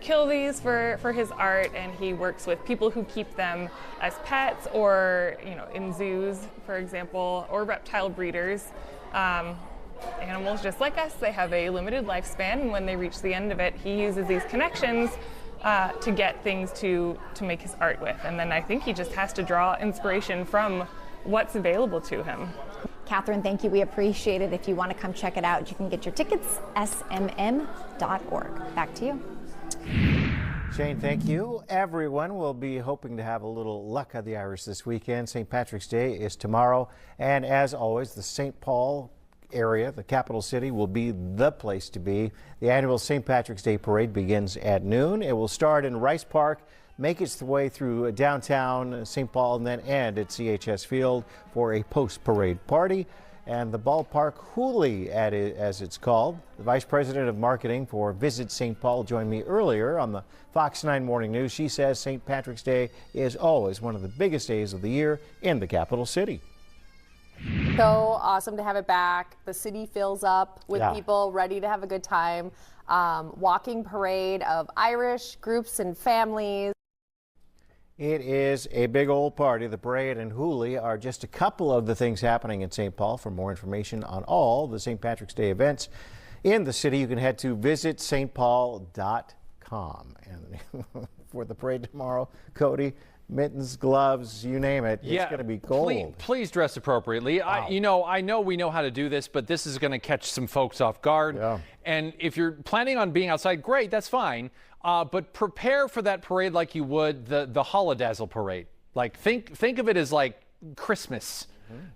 Kill these for his art, and he works with people who keep them as pets or in zoos, for example, or reptile breeders. Animals just like us, they have a limited lifespan, and when they reach the end of it, he uses these connections to get things to make his art with. And then I think he just has to draw inspiration from what's available to him. Catherine, thank you. We appreciate it. If you want to come check it out, you can get your tickets, smm.org. Back to you. Shane, thank you. Everyone will be hoping to have a little luck of the Irish this weekend. St. Patrick's Day is tomorrow. And as always, the St. Paul area, the capital city, will be the place to be. The annual St. Patrick's Day parade begins at noon. It will start in Rice Park, make its way through downtown St. Paul, and then end at CHS Field for a post-parade party. And the ballpark Hooley, as it's called. The Vice President of Marketing for Visit St. Paul joined me earlier on the Fox 9 Morning News. She says St. Patrick's Day is always one of the biggest days of the year in the capital city. So awesome to have it back. The city fills up with people ready to have a good time. Walking parade of Irish groups and families. It is a big old party. The parade and Hooley are just a couple of the things happening in St. Paul. For more information on all the St. Patrick's Day events in the city, you can head to visitstpaul.com. And for the parade tomorrow, Cody, mittens, gloves, you name it. It's going to be cold. Please dress appropriately. Wow. I know we know how to do this, but this is going to catch some folks off guard. Yeah. And if you're planning on being outside, great, that's fine. But prepare for that parade like you would the Holodazzle parade. Like think of it as like Christmas,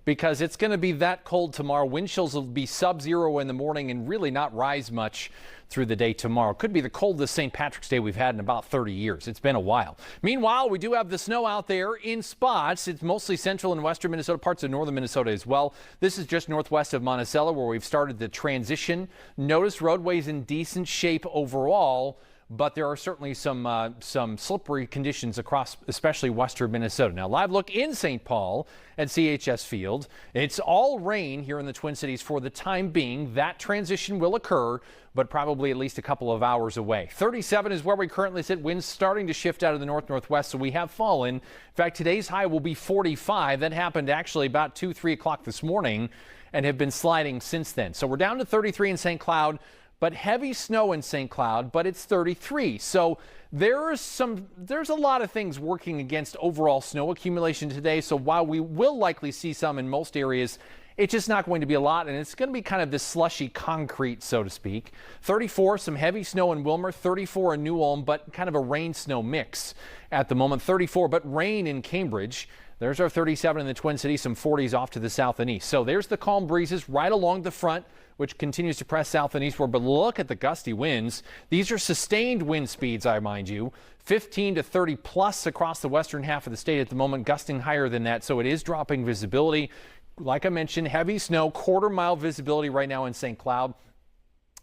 because it's going to be that cold tomorrow. Wind chills will be sub-zero in the morning and really not rise much through the day tomorrow. Could be the coldest St. Patrick's Day we've had in about 30 years. It's been a while. Meanwhile, we do have the snow out there in spots. It's mostly central and western Minnesota, parts of northern Minnesota as well. This is just northwest of Monticello, where we've started the transition. Notice roadways in decent shape overall, but there are certainly some slippery conditions across especially western Minnesota. Now, live look in St. Paul at CHS Field. It's all rain here in the Twin Cities for the time being. That transition will occur, but probably at least a couple of hours away. 37 is where we currently sit. Winds starting to shift out of the north-northwest, so we have fallen. In fact, today's high will be 45. That happened actually about 3 o'clock this morning and have been sliding since then. So we're down to 33 in St. Cloud. But heavy snow in St. Cloud, but it's 33. So there's a lot of things working against overall snow accumulation today. So while we will likely see some in most areas, it's just not going to be a lot, and it's going to be kind of this slushy concrete, so to speak. 34, some heavy snow in Wilmer, 34 in New Ulm, but kind of a rain-snow mix at the moment. 34, but rain in Cambridge. There's our 37 in the Twin Cities, some 40s off to the south and east. So there's the calm breezes right along the front, which continues to press south and eastward. But look at the gusty winds. These are sustained wind speeds, I mind you. 15 to 30 plus across the western half of the state at the moment, gusting higher than that. So it is dropping visibility. Like I mentioned, heavy snow, quarter-mile visibility right now in St. Cloud.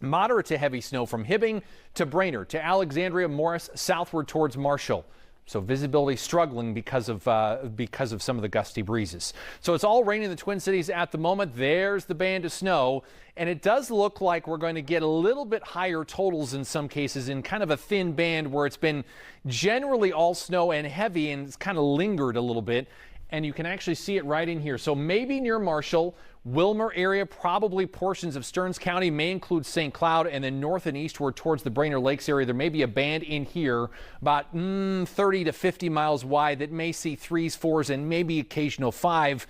Moderate to heavy snow from Hibbing to Brainerd to Alexandria, Morris, southward towards Marshall. So visibility struggling because of some of the gusty breezes. So it's all raining in the Twin Cities at the moment. There's the band of snow, and it does look like we're going to get a little bit higher totals in some cases in kind of a thin band where it's been generally all snow and heavy, and it's kind of lingered a little bit. And you can actually see it right in here. So maybe near Marshall, Wilmer area, probably portions of Stearns County, may include St. Cloud, and then north and eastward towards the Brainerd Lakes area. There may be a band in here about 30 to 50 miles wide that may see 3s, 4s, and maybe occasional 5.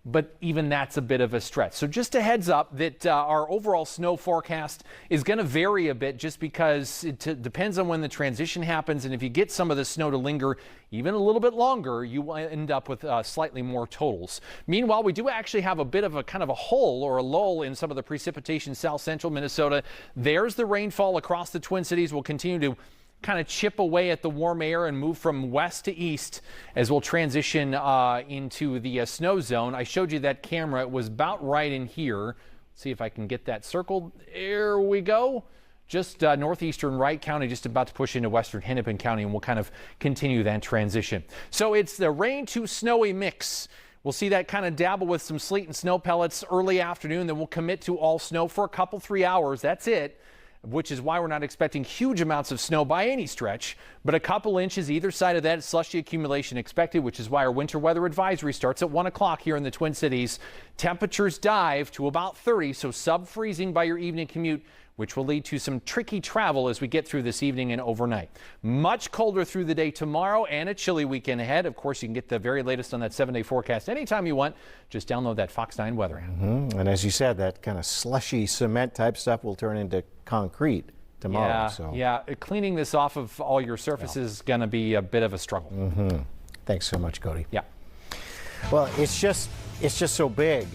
But even that's a bit of a stretch. So just a heads up that our overall snow forecast is going to vary a bit just because it depends on when the transition happens. And if you get some of the snow to linger even a little bit longer, you will end up with slightly more totals. Meanwhile, we do actually have a bit of a kind of a hole or a lull in some of the precipitation south central Minnesota. There's the rainfall across the Twin Cities. Will continue to kind of chip away at the warm air and move from west to east as we'll transition into the snow zone. I showed you that camera. It was about right in here. Let's see if I can get that circled. There we go. Just northeastern Wright County, just about to push into western Hennepin County, and we'll kind of continue that transition. So it's the rain to snowy mix. We'll see that kind of dabble with some sleet and snow pellets early afternoon. Then we'll commit to all snow for a couple, 3 hours. That's it. which is why we're not expecting huge amounts of snow by any stretch, but a couple inches either side of that slushy accumulation expected, which is why our winter weather advisory starts at 1 o'clock here in the Twin Cities. Temperatures dive to about 30, so sub-freezing by your evening commute, which will lead to some tricky travel as we get through this evening and overnight. Much colder through the day tomorrow and a chilly weekend ahead. Of course, you can get the very latest on that 7-day forecast anytime you want. Just download that Fox 9 weather app. And as you said, that kind of slushy cement type stuff will turn into concrete tomorrow. Yeah, cleaning this off of all your surfaces is going to be a bit of a struggle. Thanks so much, Cody. Yeah. Well, it's just so big.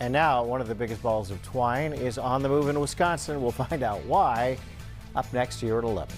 And now one of the biggest balls of twine is on the move in Wisconsin. We'll find out why up next here at 11.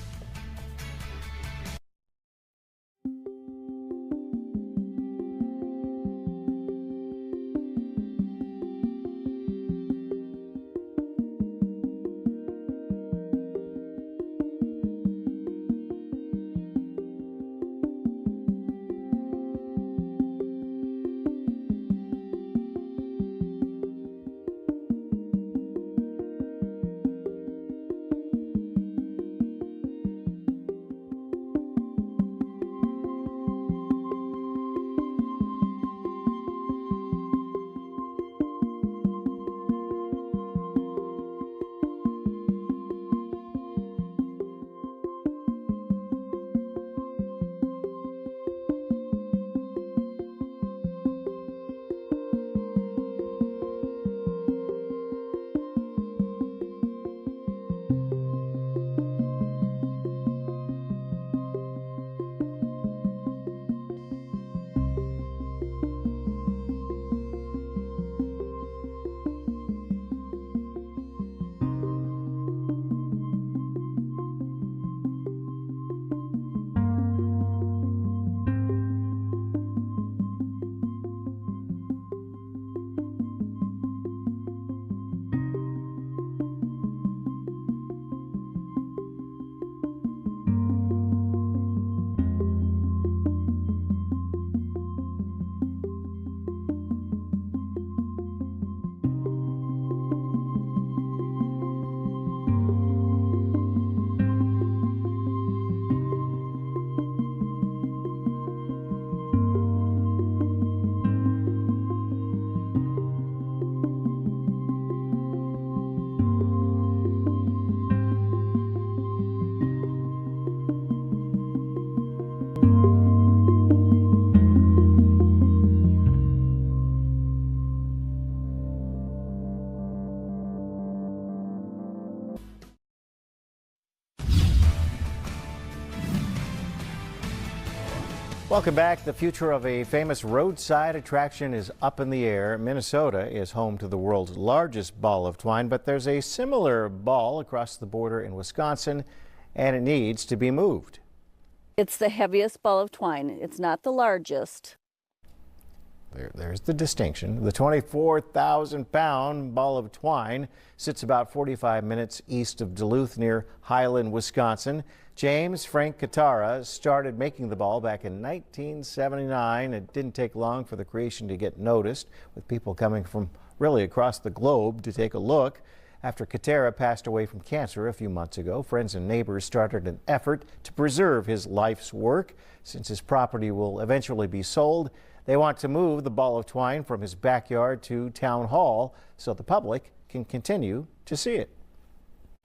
Welcome back. The future of a famous roadside attraction is up in the air. Minnesota is home to the world's largest ball of twine, but there's a similar ball across the border in Wisconsin, and it needs to be moved. It's the heaviest ball of twine. It's not the largest. There's the distinction. The 24,000-pound ball of twine sits about 45 minutes east of Duluth near Highland, Wisconsin. James Frank Katara started making the ball back in 1979. It didn't take long for the creation to get noticed, with people coming from really across the globe to take a look. After Katara passed away from cancer a few months ago, friends and neighbors started an effort to preserve his life's work. Since his property will eventually be sold, they want to move the ball of twine from his backyard to Town Hall so the public can continue to see it.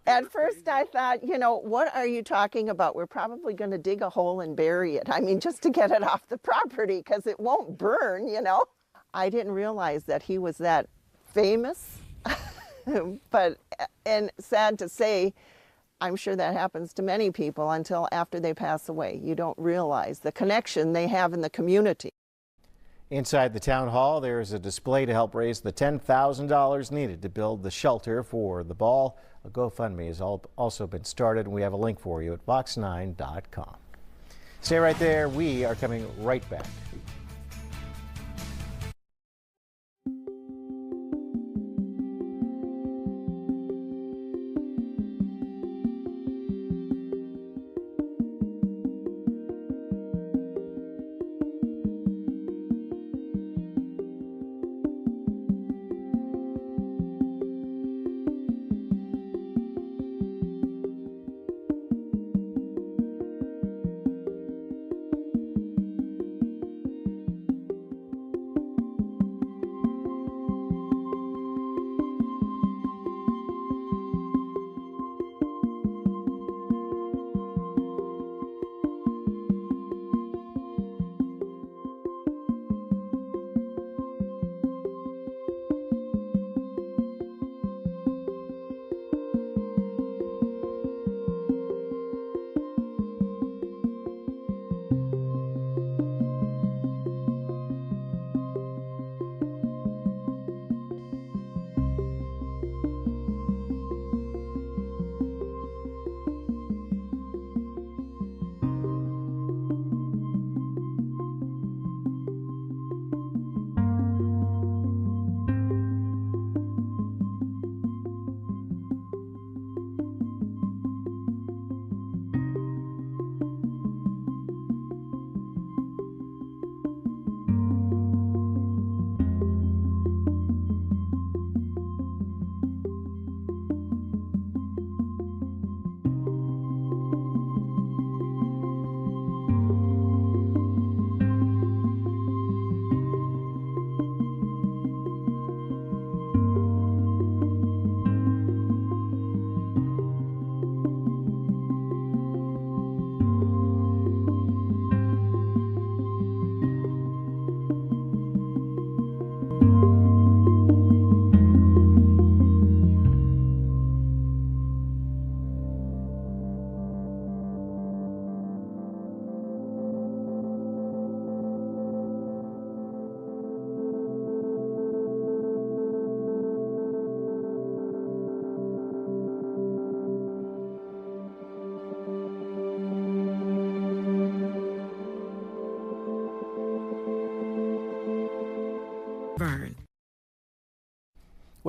At first I thought, what are you talking about? We're probably going to dig a hole and bury it. I mean, just to get it off the property because it won't burn, I didn't realize that he was that famous. And sad to say, I'm sure that happens to many people until after they pass away. You don't realize the connection they have in the community. Inside the town hall, there is a display to help raise the $10,000 needed to build the shelter for the ball. A GoFundMe has also been started, and we have a link for you at fox9.com. Stay right there. We are coming right back.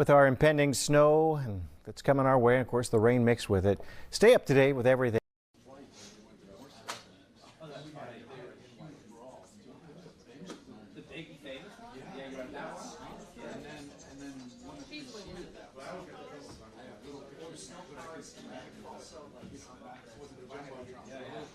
with our impending snow and that's coming our way, and of course the rain mixed with it. Stay up to date with everything.